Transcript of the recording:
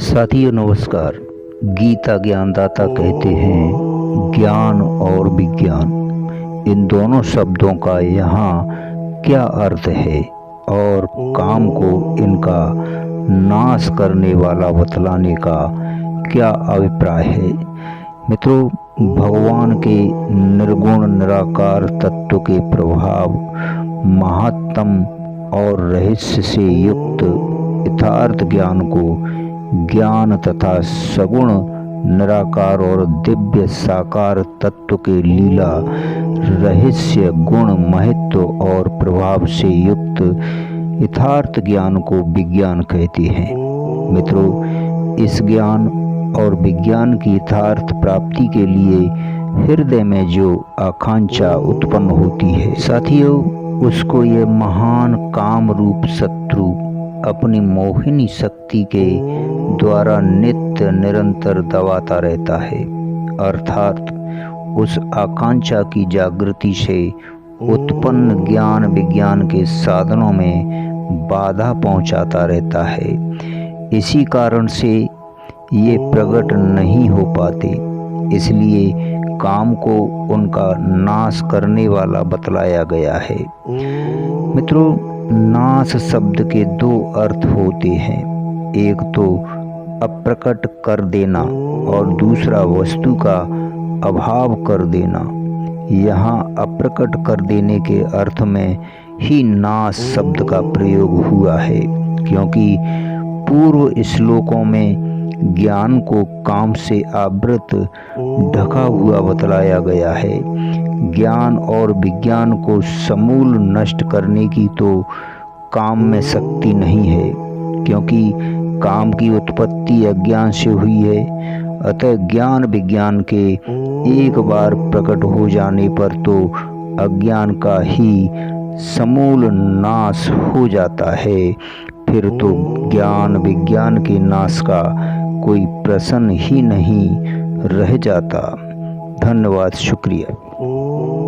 साथियों नमस्कार। गीता ज्ञानदाता कहते हैं ज्ञान और विज्ञान, इन दोनों शब्दों का यहाँ क्या अर्थ है और काम को इनका नाश करने वाला बतलाने का क्या अभिप्राय है। मित्रों, भगवान के निर्गुण निराकार तत्व के प्रभाव, महत्तम और रहस्य से युक्त यथार्थ ज्ञान को ज्ञान तथा सगुण निराकार और दिव्य साकार तत्व के लीला रहस्य गुण महत्व और प्रभाव से युक्त यथार्थ ज्ञान को विज्ञान कहते हैं। मित्रों, इस ज्ञान और विज्ञान की यथार्थ प्राप्ति के लिए हृदय में जो आकांक्षा उत्पन्न होती है साथियों, उसको ये महान काम रूप शत्रु अपनी मोहिनी शक्ति के द्वारा नित्य निरंतर दबाता रहता है। अर्थात उस आकांक्षा की जागृति से उत्पन्न ज्ञान विज्ञान के साधनों में बाधा पहुंचाता रहता है। इसी कारण से ये प्रकट नहीं हो पाते, इसलिए काम को उनका नाश करने वाला बतलाया गया है। मित्रों, नाश शब्द के दो अर्थ होते हैं, एक तो अप्रकट कर देना और दूसरा वस्तु का अभाव कर देना। यहाँ अप्रकट कर देने के अर्थ में ही नाश शब्द का प्रयोग हुआ है, क्योंकि पूर्व श्लोकों में ज्ञान को काम से आवृत ढका हुआ बतलाया गया है। ज्ञान और विज्ञान को समूल नष्ट करने की तो काम में शक्ति नहीं है, क्योंकि काम की उत्पत्ति अज्ञान से हुई है। अतः ज्ञान विज्ञान के एक बार प्रकट हो जाने पर तो अज्ञान का ही समूल नाश हो जाता है। फिर तो ज्ञान विज्ञान के नाश का कोई प्रश्न ही नहीं रह जाता। धन्यवाद, शुक्रिया।